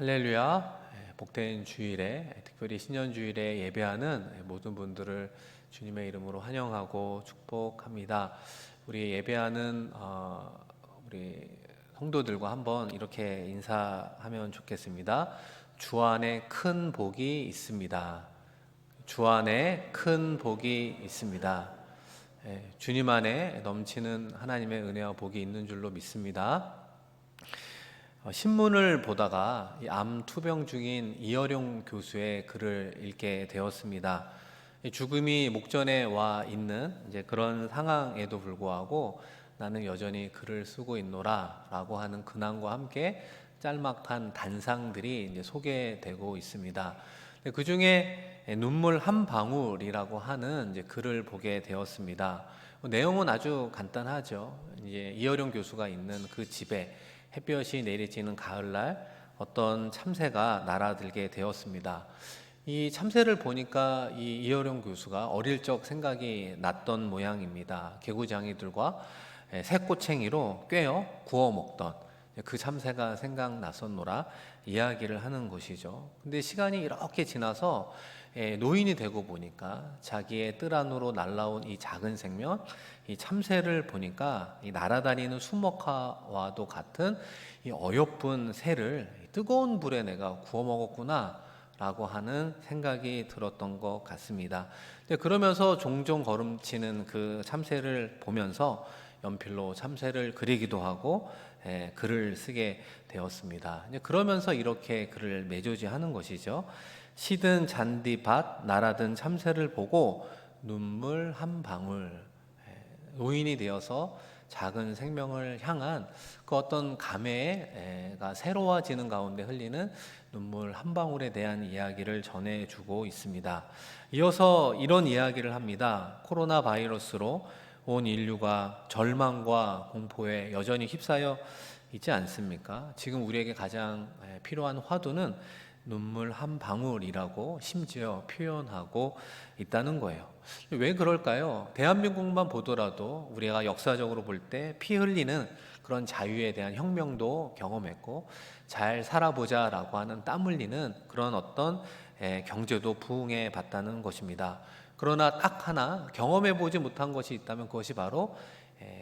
할렐루야. 복된 주일에, 특별히 신년주일에 예배하는 모든 분들을 주님의 이름으로 환영하고 축복합니다. 우리 예배하는 우리 성도들과 한번 이렇게 인사하면 좋겠습니다. 주 안에 큰 복이 있습니다. 주 안에 큰 복이 있습니다. 주님 안에 넘치는 하나님의 은혜와 복이 있는 줄로 믿습니다. 신문을 보다가 암 투병 중인 이어룡 교수의 글을 읽게 되었습니다. 죽음이 목전에 와 있는 이제 그런 상황에도 불구하고 나는 여전히 글을 쓰고 있노라 라고 하는 근황과 함께 짤막한 단상들이 이제 소개되고 있습니다. 그 중에 눈물 한 방울이라고 하는 이제 글을 보게 되었습니다. 내용은 아주 간단하죠. 이제 이어룡 교수가 있는 그 집에 햇볕이 내리쬐는 가을날 어떤 참새가 날아들게 되었습니다. 이 참새를 보니까 이 이어룡 교수가 어릴 적 생각이 났던 모양입니다. 개구장이들과 새꼬챙이로 꿰어 구워 먹던 그 참새가 생각났었노라 이야기를 하는 것이죠. 근데 시간이 이렇게 지나서 노인이 되고 보니까 자기의 뜰 안으로 날라온 이 작은 생명, 이 참새를 보니까 이 날아다니는 수목화와도 같은 이 어여쁜 새를 뜨거운 불에 내가 구워 먹었구나 라고 하는 생각이 들었던 것 같습니다. 그러면서 종종 걸음치는 그 참새를 보면서 연필로 참새를 그리기도 하고 글을 쓰게 되었습니다. 그러면서 이렇게 글을 매조지하는 것이죠. 시든 잔디밭 날아든 참새를 보고 눈물 한 방울, 노인이 되어서 작은 생명을 향한 그 어떤 감회가 새로워지는 가운데 흘리는 눈물 한 방울에 대한 이야기를 전해주고 있습니다. 이어서 이런 이야기를 합니다. 코로나 바이러스로 온 인류가 절망과 공포에 여전히 휩싸여 있지 않습니까? 지금 우리에게 가장 필요한 화두는 눈물 한 방울이라고 심지어 표현하고 있다는 거예요. 왜 그럴까요? 대한민국만 보더라도 우리가 역사적으로 볼 때 피 흘리는 그런 자유에 대한 혁명도 경험했고, 잘 살아보자라고 하는 땀 흘리는 그런 어떤 경제도 부흥해 봤다는 것입니다. 그러나 딱 하나 경험해보지 못한 것이 있다면 그것이 바로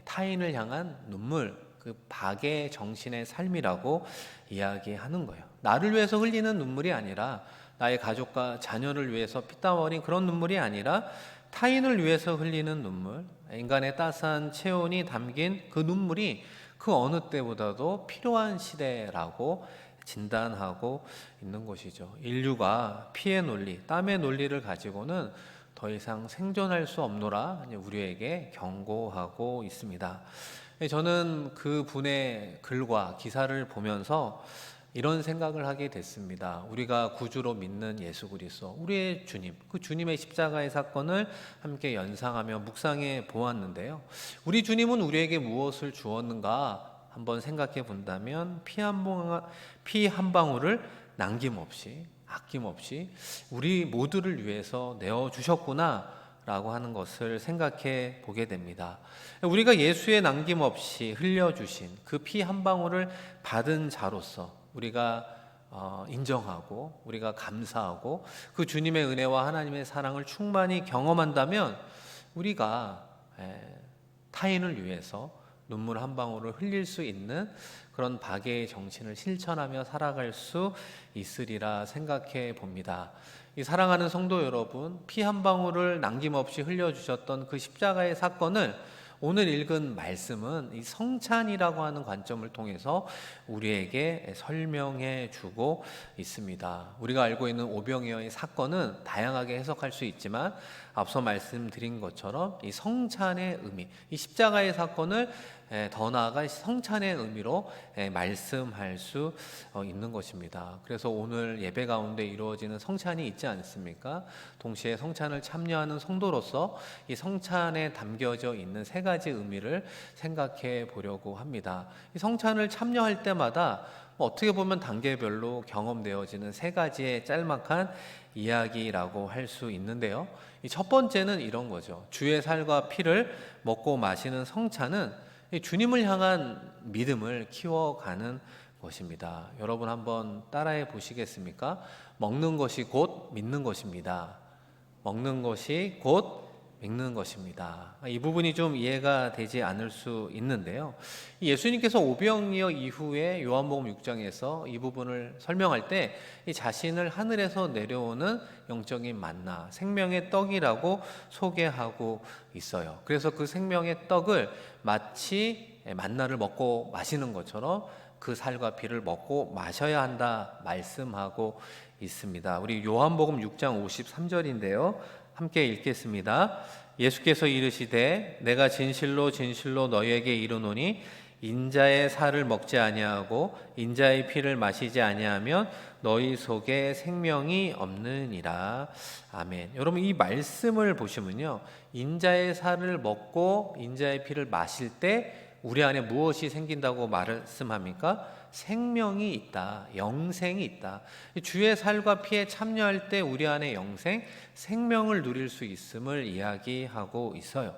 타인을 향한 눈물, 그 박의 정신의 삶이라고 이야기하는 거예요. 나를 위해서 흘리는 눈물이 아니라, 나의 가족과 자녀를 위해서 피땀 흘린 그런 눈물이 아니라 타인을 위해서 흘리는 눈물, 인간의 따스한 체온이 담긴 그 눈물이 그 어느 때보다도 필요한 시대라고 진단하고 있는 것이죠. 인류가 피의 논리, 땀의 논리를 가지고는 더 이상 생존할 수 없노라 우리에게 경고하고 있습니다. 저는 그 분의 글과 기사를 보면서 이런 생각을 하게 됐습니다. 우리가 구주로 믿는 예수 그리스도, 우리의 주님, 그 주님의 십자가의 사건을 함께 연상하며 묵상해 보았는데요. 우리 주님은 우리에게 무엇을 주었는가 한번 생각해 본다면 피 한 방울을 남김없이, 아낌없이 우리 모두를 위해서 내어주셨구나 라고 하는 것을 생각해 보게 됩니다. 우리가 예수의 남김없이 흘려주신 그 피 한 방울을 받은 자로서 우리가 인정하고 우리가 감사하고 그 주님의 은혜와 하나님의 사랑을 충만히 경험한다면 우리가 타인을 위해서 눈물 한 방울을 흘릴 수 있는 그런 박애의 정신을 실천하며 살아갈 수 있으리라 생각해 봅니다. 이 사랑하는 성도 여러분, 피 한 방울을 남김없이 흘려주셨던 그 십자가의 사건을 오늘 읽은 말씀은 이 성찬이라고 하는 관점을 통해서 우리에게 설명해 주고 있습니다. 우리가 알고 있는 오병이어의 사건은 다양하게 해석할 수 있지만 앞서 말씀드린 것처럼 이 성찬의 의미, 이 십자가의 사건을 더 나아가 성찬의 의미로 말씀할 수 있는 것입니다. 그래서 오늘 예배 가운데 이루어지는 성찬이 있지 않습니까? 동시에 성찬을 참여하는 성도로서 이 성찬에 담겨져 있는 세 가지 의미를 생각해 보려고 합니다. 이 성찬을 참여할 때마다 어떻게 보면 단계별로 경험되어지는 세 가지의 짤막한 이야기라고 할 수 있는데요. 이 첫 번째는 이런 거죠. 주의 살과 피를 먹고 마시는 성찬은 주님을 향한 믿음을 키워가는 것입니다. 여러분 한번 따라해 보시겠습니까? 먹는 것이 곧 믿는 것입니다. 먹는 것이 곧 믿는 것입니다. 이 부분이 좀 이해가 되지 않을 수 있는데요. 예수님께서 오병이어 이후에 요한복음 6장에서 이 부분을 설명할 때 이 자신을 하늘에서 내려오는 영적인 만나, 생명의 떡이라고 소개하고 있어요. 그래서 그 생명의 떡을 마치 만나를 먹고 마시는 것처럼 그 살과 피를 먹고 마셔야 한다 말씀하고 있습니다. 우리 요한복음 6장 53절인데요. 함께 읽겠습니다. 예수께서 이르시되 내가 진실로 진실로 너희에게 이르노니 인자의 살을 먹지 아니하고 인자의 피를 마시지 아니하면 너희 속에 생명이 없느니라. 아멘. 여러분 이 말씀을 보시면요. 인자의 살을 먹고 인자의 피를 마실 때 우리 안에 무엇이 생긴다고 말씀합니까? 생명이 있다. 영생이 있다. 주의 살과 피에 참여할 때 우리 안에 영생, 생명을 누릴 수 있음을 이야기하고 있어요.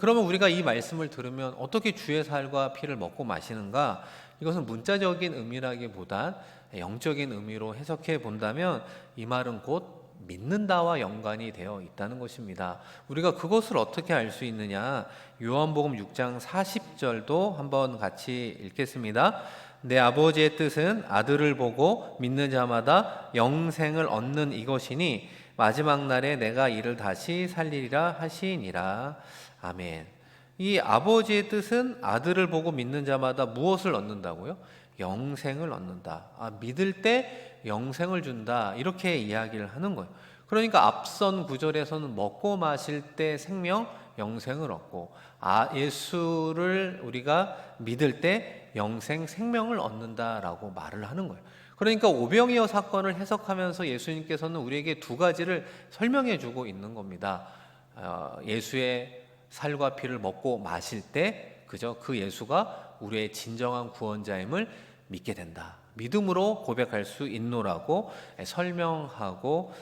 그러면 우리가 이 말씀을 들으면 어떻게 주의 살과 피를 먹고 마시는가? 이것은 문자적인 의미라기보단 영적인 의미로 해석해 본다면 이 말은 곧 믿는다와 연관이 되어 있다는 것입니다. 우리가 그것을 어떻게 알 수 있느냐? 요한복음 6장 40절도 한번 같이 읽겠습니다. 내 아버지의 뜻은 아들을 보고 믿는 자마다 영생을 얻는 이것이니 마지막 날에 내가 이를 다시 살리리라 하시니라. 아멘. 이 아버지의 뜻은 아들을 보고 믿는 자마다 무엇을 얻는다고요? 영생을 얻는다. 믿을 때 영생을 준다. 이렇게 이야기를 하는 거예요. 그러니까 앞선 구절에서는 먹고 마실 때 생명, 영생을 얻고 예수를 우리가 믿을 때 영생, 생명을 얻는다라고 말을 하는 거예요. 그러니까 오병이어 사건을 해석하면서 예수님께서는 우리에게 두 가지를 설명해 주고 있는 겁니다. 예수의 살과 피를 먹고 마실 때 그저 그 예수가 우리의 진정한 구원자임을 믿게 된다. 믿음으로 고백할 수 있노라고 설명하고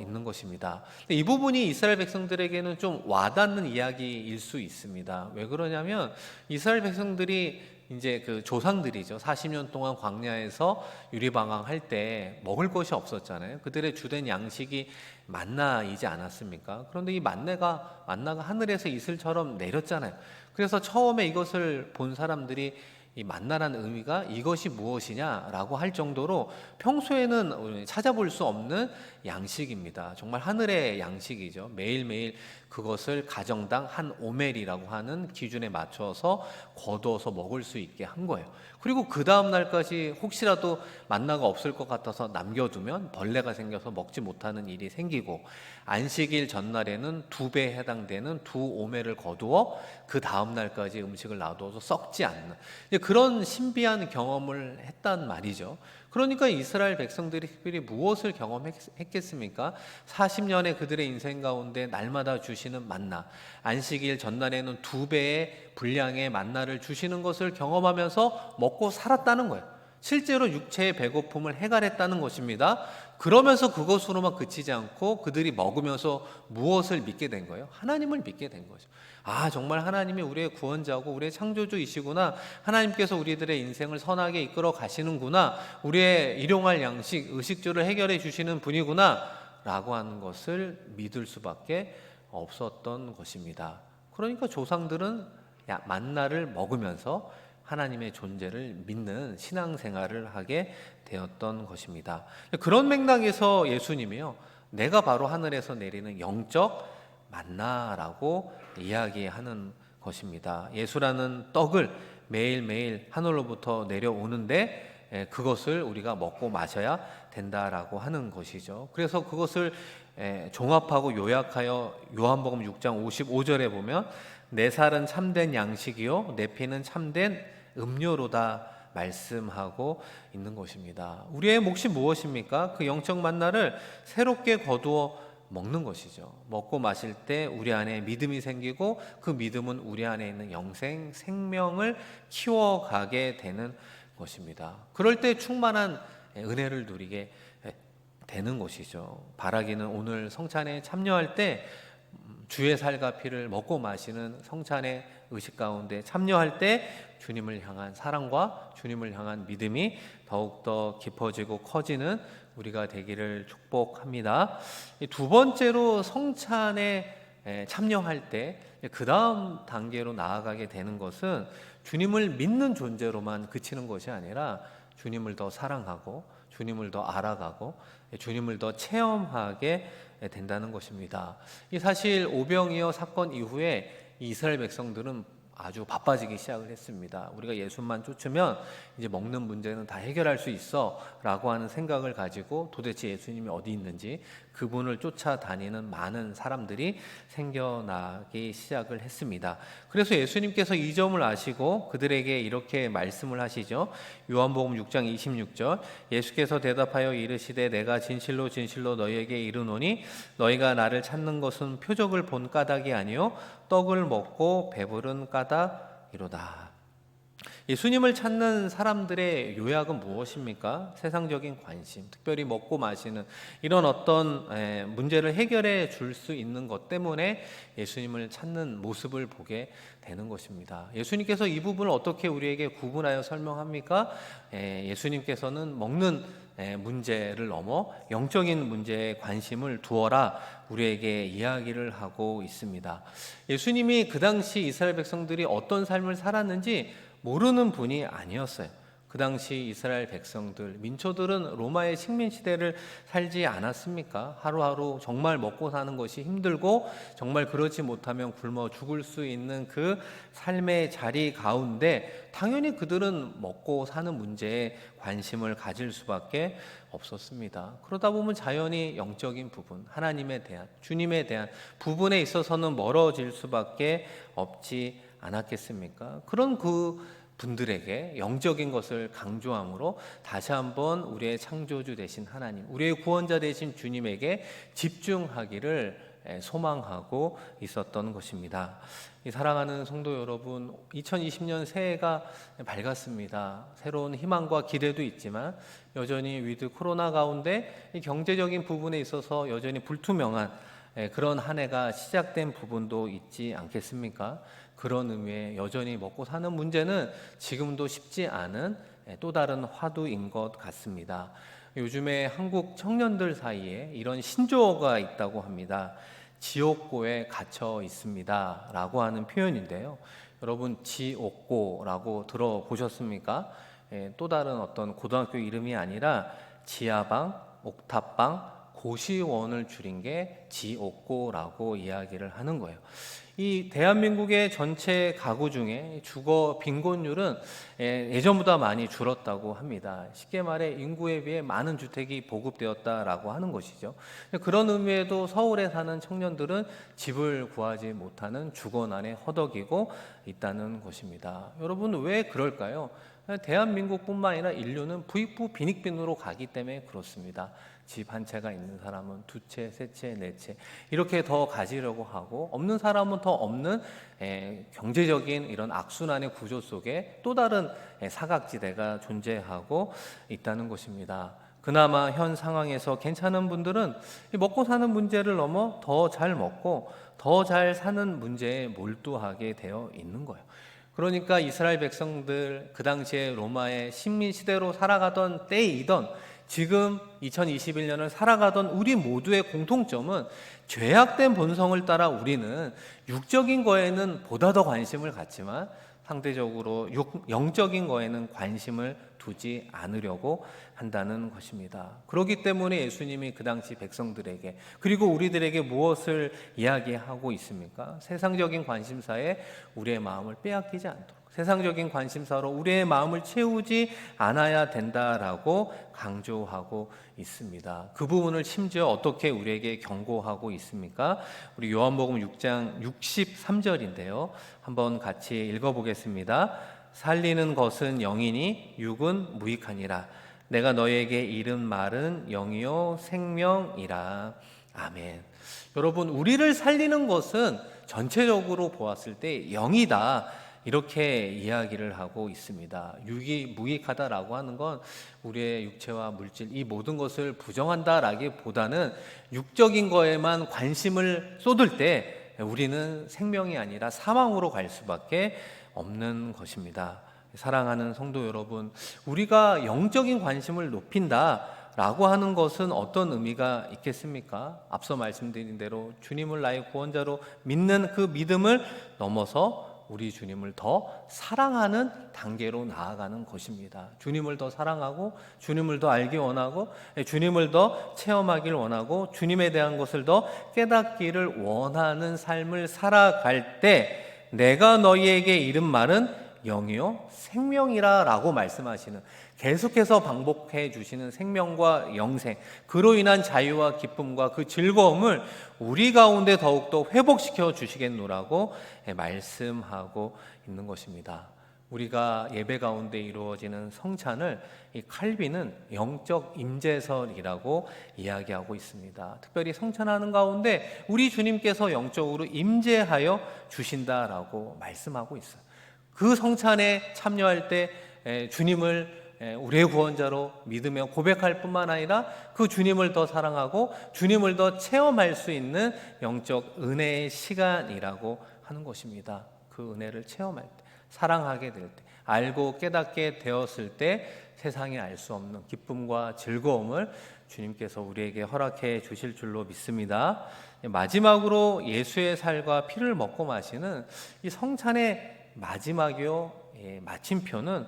있는 것입니다. 이 부분이 이스라엘 백성들에게는 좀 와닿는 이야기일 수 있습니다. 왜 그러냐면 이스라엘 백성들이 이제 그 조상들이죠. 40년 동안 광야에서 유리방황할 때 먹을 것이 없었잖아요. 그들의 주된 양식이 만나이지 않았습니까? 그런데 이 만나가 하늘에서 이슬처럼 내렸잖아요. 그래서 처음에 이것을 본 사람들이 이 만나라는 의미가 이것이 무엇이냐라고 할 정도로 평소에는 찾아볼 수 없는 양식입니다. 정말 하늘의 양식이죠. 매일매일 그것을 가정당 한 오멜이라고 하는 기준에 맞춰서 거두어서 먹을 수 있게 한 거예요. 그리고 그 다음 날까지 혹시라도 만나가 없을 것 같아서 남겨두면 벌레가 생겨서 먹지 못하는 일이 생기고 안식일 전날에는 2배에 해당되는 2오멜을 거두어 그 다음 날까지 음식을 놔둬서 썩지 않는 그런 신비한 경험을 했단 말이죠. 그러니까 이스라엘 백성들이 특별히 무엇을 경험했겠습니까? 40년의 그들의 인생 가운데 날마다 주시는 만나, 안식일 전날에는 2배의 분량의 만나를 주시는 것을 경험하면서 먹고 살았다는 거예요. 실제로 육체의 배고픔을 해결했다는 것입니다. 그러면서 그것으로만 그치지 않고 그들이 먹으면서 무엇을 믿게 된 거예요? 하나님을 믿게 된 거죠. 정말 하나님이 우리의 구원자고 우리의 창조주이시구나. 하나님께서 우리들의 인생을 선하게 이끌어 가시는구나. 우리의 일용할 양식, 의식주를 해결해 주시는 분이구나 라고 하는 것을 믿을 수밖에 없었던 것입니다. 그러니까 조상들은 만나를 먹으면서 하나님의 존재를 믿는 신앙생활을 하게 되었던 것입니다. 그런 맥락에서 예수님이요, 내가 바로 하늘에서 내리는 영적 만나라고 이야기하는 것입니다. 예수라는 떡을 매일매일 하늘로부터 내려오는데 그것을 우리가 먹고 마셔야 된다라고 하는 것이죠. 그래서 그것을 종합하고 요약하여 요한복음 6장 55절에 보면 내 살은 참된 양식이요 내 피는 참된 음료로다 말씀하고 있는 것입니다. 우리의 몫이 무엇입니까? 그 영적 만나를 새롭게 거두어 먹는 것이죠. 먹고 마실 때 우리 안에 믿음이 생기고 그 믿음은 우리 안에 있는 영생, 생명을 키워가게 되는 것입니다. 그럴 때 충만한 은혜를 누리게 되는 것이죠. 바라기는 오늘 성찬에 참여할 때 주의 살과 피를 먹고 마시는 성찬의 의식 가운데 참여할 때 주님을 향한 사랑과 주님을 향한 믿음이 더욱더 깊어지고 커지는 우리가 되기를 축복합니다. 두 번째로 성찬에 참여할 때 그 다음 단계로 나아가게 되는 것은 주님을 믿는 존재로만 그치는 것이 아니라 주님을 더 사랑하고 주님을 더 알아가고 주님을 더 체험하게 된다는 것입니다. 이 사실 오병이어 사건 이후에 이스라엘 백성들은 아주 바빠지기 시작을 했습니다. 우리가 예수만 쫓으면 이제 먹는 문제는 다 해결할 수 있어 라고 하는 생각을 가지고 도대체 예수님이 어디 있는지 그분을 쫓아다니는 많은 사람들이 생겨나기 시작을 했습니다. 그래서 예수님께서 이 점을 아시고 그들에게 이렇게 말씀을 하시죠. 요한복음 6장 26절, 예수께서 대답하여 이르시되 내가 진실로 진실로 너희에게 이르노니 너희가 나를 찾는 것은 표적을 본 까닭이 아니요 떡을 먹고 배부른 까닭이로다. 예수님을 찾는 사람들의 요약은 무엇입니까? 세상적인 관심, 특별히 먹고 마시는 이런 어떤 문제를 해결해 줄 수 있는 것 때문에 예수님을 찾는 모습을 보게 되는 것입니다. 예수님께서 이 부분을 어떻게 우리에게 구분하여 설명합니까? 예수님께서는 먹는 문제를 넘어 영적인 문제에 관심을 두어라 우리에게 이야기를 하고 있습니다. 예수님이 그 당시 이스라엘 백성들이 어떤 삶을 살았는지 모르는 분이 아니었어요. 그 당시 이스라엘 백성들, 민초들은 로마의 식민 시대를 살지 않았습니까? 하루하루 정말 먹고 사는 것이 힘들고 정말 그렇지 못하면 굶어 죽을 수 있는 그 삶의 자리 가운데 당연히 그들은 먹고 사는 문제에 관심을 가질 수밖에 없었습니다. 그러다 보면 자연히 영적인 부분, 하나님에 대한, 주님에 대한 부분에 있어서는 멀어질 수밖에 없지 않았겠습니까? 그런 그 분들에게 영적인 것을 강조함으로 다시 한번 우리의 창조주 되신 하나님, 우리의 구원자 되신 주님에게 집중하기를 소망하고 있었던 것입니다. 사랑하는 성도 여러분, 2020년 새해가 밝았습니다. 새로운 희망과 기대도 있지만 여전히 위드 코로나 가운데 경제적인 부분에 있어서 여전히 불투명한 그런 한 해가 시작된 부분도 있지 않겠습니까? 그런 의미에 여전히 먹고 사는 문제는 지금도 쉽지 않은 또 다른 화두인 것 같습니다. 요즘에 한국 청년들 사이에 이런 신조어가 있다고 합니다. 지옥고에 갇혀 있습니다 라고 하는 표현인데요. 여러분, 지옥고라고 들어보셨습니까? 또 다른 어떤 고등학교 이름이 아니라 지하방, 옥탑방, 고시원을 줄인 게 지옥고라고 이야기를 하는 거예요. 이 대한민국의 전체 가구 중에 주거 빈곤율은 예전보다 많이 줄었다고 합니다. 쉽게 말해 인구에 비해 많은 주택이 보급되었다라고 하는 것이죠. 그런 의미에도 서울에 사는 청년들은 집을 구하지 못하는 주거난에 허덕이고 있다는 것입니다. 여러분, 왜 그럴까요? 대한민국뿐만 아니라 인류는 부익부 빈익빈으로 가기 때문에 그렇습니다. 집 한 채가 있는 사람은 두 채, 세 채, 네 채 이렇게 더 가지려고 하고 없는 사람은 더 없는 경제적인 이런 악순환의 구조 속에 또 다른 사각지대가 존재하고 있다는 것입니다. 그나마 현 상황에서 괜찮은 분들은 먹고 사는 문제를 넘어 더 잘 먹고 더 잘 사는 문제에 몰두하게 되어 있는 거예요. 그러니까 이스라엘 백성들 그 당시에 로마의 식민 시대로 살아가던 때이던 지금 2021년을 살아가던 우리 모두의 공통점은 죄악된 본성을 따라 우리는 육적인 거에는 보다 더 관심을 갖지만 상대적으로 영적인 거에는 관심을 두지 않으려고 한다는 것입니다. 그렇기 때문에 예수님이 그 당시 백성들에게 그리고 우리들에게 무엇을 이야기하고 있습니까? 세상적인 관심사에 우리의 마음을 빼앗기지 않도록, 세상적인 관심사로 우리의 마음을 채우지 않아야 된다라고 강조하고 있습니다. 그 부분을 심지어 어떻게 우리에게 경고하고 있습니까? 우리 요한복음 6장 63절인데요. 한번 같이 읽어보겠습니다. 살리는 것은 영이니 육은 무익하니라. 내가 너에게 이른 말은 영이요 생명이라. 아멘. 여러분, 우리를 살리는 것은 전체적으로 보았을 때 영이다, 이렇게 이야기를 하고 있습니다. 육이 무익하다라고 하는 건 우리의 육체와 물질 이 모든 것을 부정한다라기보다는 육적인 거에만 관심을 쏟을 때 우리는 생명이 아니라 사망으로 갈 수밖에 없는 것입니다. 사랑하는 성도 여러분, 우리가 영적인 관심을 높인다라고 하는 것은 어떤 의미가 있겠습니까? 앞서 말씀드린 대로 주님을 나의 구원자로 믿는 그 믿음을 넘어서 우리 주님을 더 사랑하는 단계로 나아가는 것입니다. 주님을 더 사랑하고 주님을 더 알기 원하고 주님을 더 체험하기를 원하고 주님에 대한 것을 더 깨닫기를 원하는 삶을 살아갈 때 내가 너희에게 이른 말은 영이요 생명이라 라고 말씀하시는, 계속해서 반복해 주시는 생명과 영생, 그로 인한 자유와 기쁨과 그 즐거움을 우리 가운데 더욱더 회복시켜 주시겠노라고 말씀하고 있는 것입니다. 우리가 예배 가운데 이루어지는 성찬을 이 칼빈은 영적 임재설이라고 이야기하고 있습니다. 특별히 성찬하는 가운데 우리 주님께서 영적으로 임재하여 주신다라고 말씀하고 있어요. 그 성찬에 참여할 때 주님을 우리의 구원자로 믿으며 고백할 뿐만 아니라 그 주님을 더 사랑하고 주님을 더 체험할 수 있는 영적 은혜의 시간이라고 하는 것입니다. 그 은혜를 체험할 때, 사랑하게 될 때, 알고 깨닫게 되었을 때 세상에 알 수 없는 기쁨과 즐거움을 주님께서 우리에게 허락해 주실 줄로 믿습니다. 마지막으로 예수의 살과 피를 먹고 마시는 이 성찬의 마지막이요 마침표는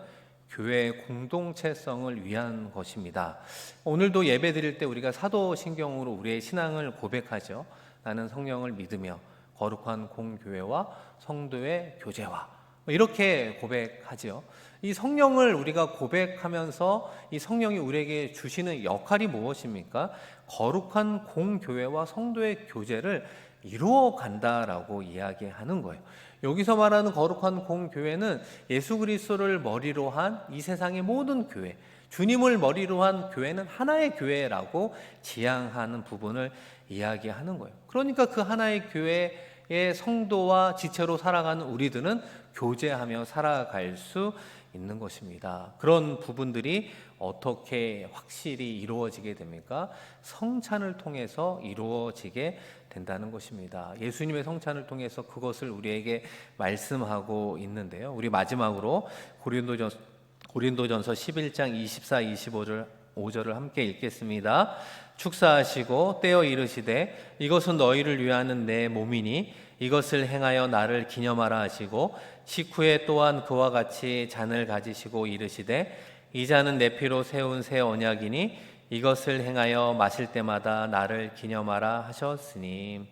교회의 공동체성을 위한 것입니다. 오늘도 예배 드릴 때 우리가 사도신경으로 우리의 신앙을 고백하죠. 나는 성령을 믿으며 거룩한 공교회와 성도의 교제와, 이렇게 고백하죠. 이 성령을 우리가 고백하면서 이 성령이 우리에게 주시는 역할이 무엇입니까? 거룩한 공교회와 성도의 교제를 이루어 간다라고 이야기하는 거예요. 여기서 말하는 거룩한 공교회는 예수 그리스도를 머리로 한 이 세상의 모든 교회, 주님을 머리로 한 교회는 하나의 교회라고 지향하는 부분을 이야기하는 거예요. 그러니까 그 하나의 교회의 성도와 지체로 살아가는 우리들은 교제하며 살아갈 수 있는 것입니다. 그런 부분들이 어떻게 확실히 이루어지게 됩니까? 성찬을 통해서 이루어지게 된다는 것입니다. 예수님의 성찬을 통해서 그것을 우리에게 말씀하고 있는데요. 우리 마지막으로 고린도전서 11장 24, 25절을 함께 읽겠습니다. 축사하시고 떼어 이르시되 이것은 너희를 위하는 내 몸이니 이것을 행하여 나를 기념하라 하시고 식후에 또한 그와 같이 잔을 가지시고 이르시되 이 잔은 내 피로 세운 새 언약이니 이것을 행하여 마실 때마다 나를 기념하라 하셨으니.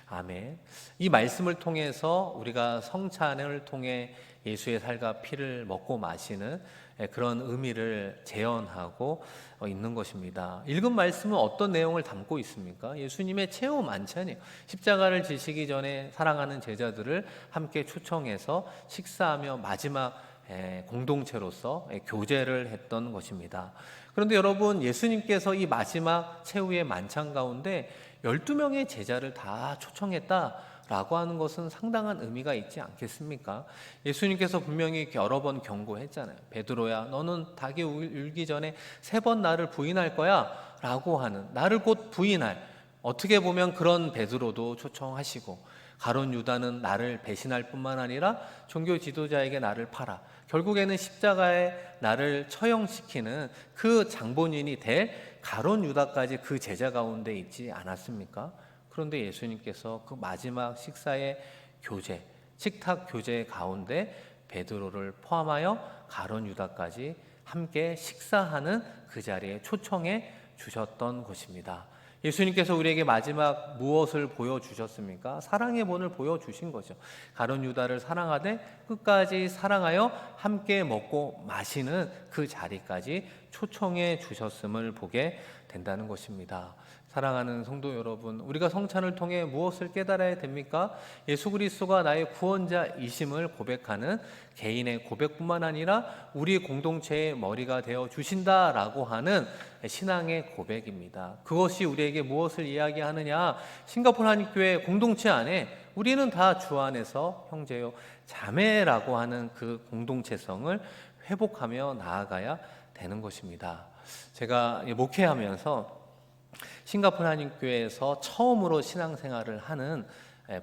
아멘. 이 말씀을 통해서 우리가 성찬을 통해 예수의 살과 피를 먹고 마시는 그런 의미를 재현하고 있는 것입니다. 읽은 말씀은 어떤 내용을 담고 있습니까? 예수님의 최후 만찬이에요. 십자가를 지시기 전에 사랑하는 제자들을 함께 초청해서 식사하며 마지막 공동체로서 교제를 했던 것입니다. 그런데 여러분, 예수님께서 이 마지막 최후의 만찬 가운데 12명의 제자를 다 초청했다라고 하는 것은 상당한 의미가 있지 않겠습니까? 예수님께서 분명히 여러 번 경고했잖아요. 베드로야, 너는 닭이 울기 전에 3번 나를 부인할 거야 라고 하는, 나를 곧 부인할, 어떻게 보면 그런 베드로도 초청하시고, 가룟 유다는 나를 배신할 뿐만 아니라 종교 지도자에게 나를 팔아 결국에는 십자가에 나를 처형시키는 그 장본인이 될 가룟 유다까지 그 제자 가운데 있지 않았습니까? 그런데 예수님께서 그 마지막 식사의 교제, 식탁 교제 가운데 베드로를 포함하여 가룟 유다까지 함께 식사하는 그 자리에 초청해 주셨던 것입니다. 예수님께서 우리에게 마지막 무엇을 보여주셨습니까? 사랑의 본을 보여주신 거죠. 가룟 유다를 사랑하되 끝까지 사랑하여 함께 먹고 마시는 그 자리까지 초청해 주셨음을 보게 된다는 것입니다. 사랑하는 성도 여러분, 우리가 성찬을 통해 무엇을 깨달아야 됩니까? 예수 그리스도가 나의 구원자이심을 고백하는 개인의 고백뿐만 아니라 우리 공동체의 머리가 되어 주신다라고 하는 신앙의 고백입니다. 그것이 우리에게 무엇을 이야기하느냐? 싱가포르 한인교회 공동체 안에 우리는 다 주 안에서 형제요 자매라고 하는 그 공동체성을 회복하며 나아가야 되는 것입니다. 제가 목회하면서 싱가포르 한인교회에서 처음으로 신앙생활을 하는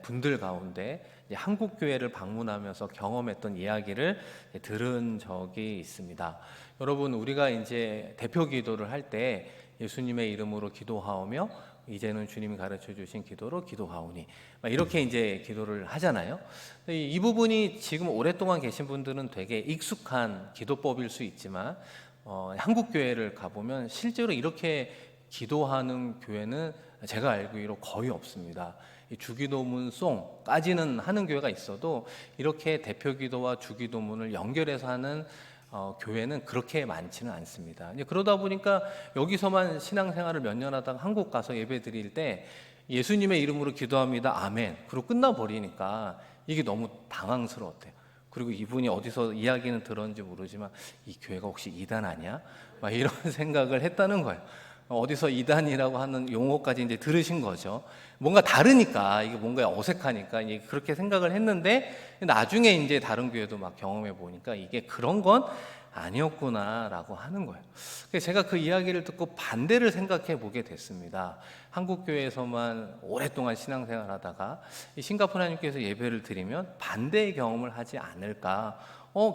분들 가운데 한국 교회를 방문하면서 경험했던 이야기를 들은 적이 있습니다. 여러분, 우리가 이제 대표 기도를 할 때 예수님의 이름으로 기도하오며 이제는 주님이 가르쳐 주신 기도로 기도하오니 이렇게 이제 기도를 하잖아요. 이 부분이 지금 오랫동안 계신 분들은 되게 익숙한 기도법일 수 있지만 한국 교회를 가보면 실제로 이렇게 기도하는 교회는 제가 알기로 거의 없습니다. 주기도문송까지는 하는 교회가 있어도 이렇게 대표기도와 주기도문을 연결해서 하는 교회는 그렇게 많지는 않습니다. 그러다 보니까 여기서만 신앙생활을 몇 년 하다가 한국 가서 예배 드릴 때 예수님의 이름으로 기도합니다. 아멘. 그리고 끝나버리니까 이게 너무 당황스러웠대요. 그리고 이분이 어디서 이야기는 들었는지 모르지만 이 교회가 혹시 이단 아니야? 막 이런 생각을 했다는 거예요. 어디서 이단이라고 하는 용어까지 이제 들으신 거죠. 뭔가 다르니까 이게 뭔가 어색하니까 이제 그렇게 생각을 했는데 나중에 이제 다른 교회도 막 경험해 보니까 이게 그런 건 아니었구나라고 하는 거예요. 그래서 제가 그 이야기를 듣고 반대를 생각해 보게 됐습니다. 한국 교회에서만 오랫동안 신앙생활 하다가 싱가포르 하나님께서 예배를 드리면 반대의 경험을 하지 않을까?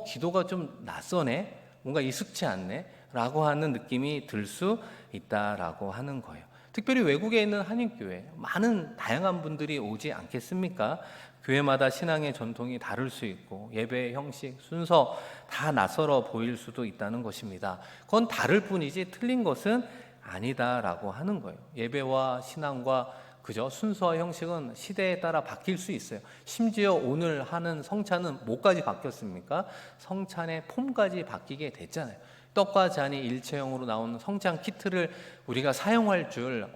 기도가 좀 낯서네? 뭔가 익숙치 않네? 라고 하는 느낌이 들 수 있다라고 하는 거예요. 특별히 외국에 있는 한인교회 많은 다양한 분들이 오지 않겠습니까? 교회마다 신앙의 전통이 다를 수 있고 예배의 형식, 순서 다 낯설어 보일 수도 있다는 것입니다. 그건 다를 뿐이지 틀린 것은 아니다라고 하는 거예요. 예배와 신앙과 그죠? 순서와 형식은 시대에 따라 바뀔 수 있어요. 심지어 오늘 하는 성찬은 뭐까지 바뀌었습니까? 성찬의 폼까지 바뀌게 됐잖아요. 떡과 잔이 일체형으로 나온 성찬 키트를 우리가 사용할 줄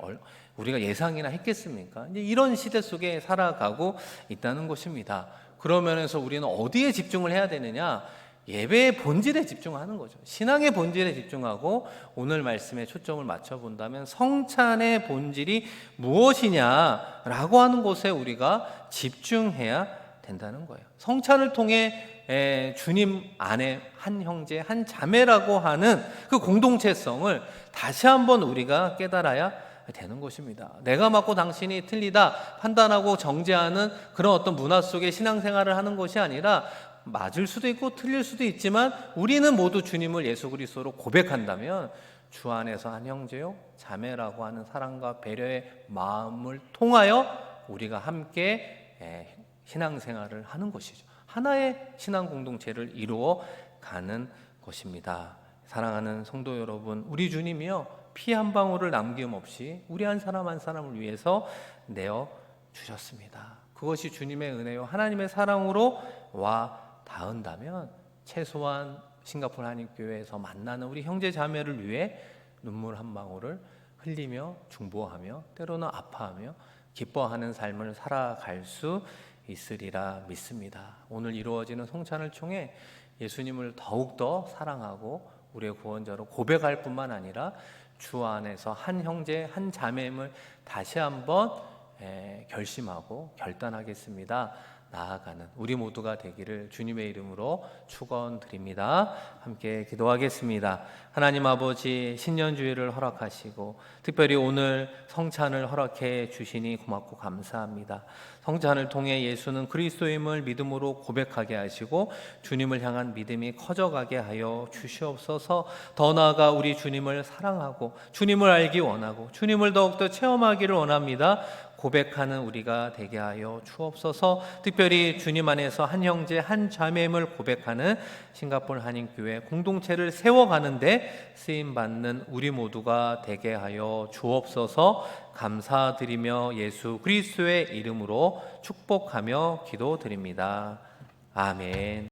우리가 예상이나 했겠습니까? 이제 이런 시대 속에 살아가고 있다는 것입니다. 그런 면에서 우리는 어디에 집중을 해야 되느냐? 예배의 본질에 집중하는 거죠. 신앙의 본질에 집중하고 오늘 말씀에 초점을 맞춰본다면 성찬의 본질이 무엇이냐라고 하는 곳에 우리가 집중해야 된다는 거예요. 성찬을 통해 주님 안에 한 형제, 한 자매라고 하는 그 공동체성을 다시 한번 우리가 깨달아야 되는 것입니다. 내가 맞고 당신이 틀리다 판단하고 정죄하는 그런 어떤 문화 속에 신앙생활을 하는 것이 아니라 맞을 수도 있고 틀릴 수도 있지만 우리는 모두 주님을 예수 그리스도로 고백한다면 주 안에서 한 형제요 자매라고 하는 사랑과 배려의 마음을 통하여 우리가 함께 신앙생활을 하는 것이죠. 하나의 신앙 공동체를 이루어 가는 것입니다. 사랑하는 성도 여러분, 우리 주님이요 피 한 방울을 남김없이 우리 한 사람 한 사람을 위해서 내어 주셨습니다. 그것이 주님의 은혜요 하나님의 사랑으로 와 닿은다면 최소한 싱가포르 한인교회에서 만나는 우리 형제 자매를 위해 눈물 한 방울을 흘리며 중보하며 때로는 아파하며 기뻐하는 삶을 살아갈 수 있으리라 믿습니다. 오늘 이루어지는 성찬을 통해 예수님을 더욱더 사랑하고 우리의 구원자로 고백할 뿐만 아니라 주 안에서 한 형제 한 자매임을 다시 한번 결심하고 결단하겠습니다. 나아가는 우리 모두가 되기를 주님의 이름으로 축원드립니다. 함께 기도하겠습니다. 하나님 아버지 신년주일을 허락하시고 특별히 오늘 성찬을 허락해 주시니 고맙고 감사합니다. 성찬을 통해 예수는 그리스도임을 믿음으로 고백하게 하시고 주님을 향한 믿음이 커져가게 하여 주시옵소서. 더 나아가 우리 주님을 사랑하고 주님을 알기 원하고 주님을 더욱더 체험하기를 원합니다. 고백하는 우리가 되게 하여 주옵소서. 특별히 주님 안에서 한 형제 한 자매임을 고백하는 싱가포르 한인교회 공동체를 세워가는데 쓰임받는 우리 모두가 되게 하여 주옵소서. 감사드리며 예수 그리스도의 이름으로 축복하며 기도드립니다. 아멘.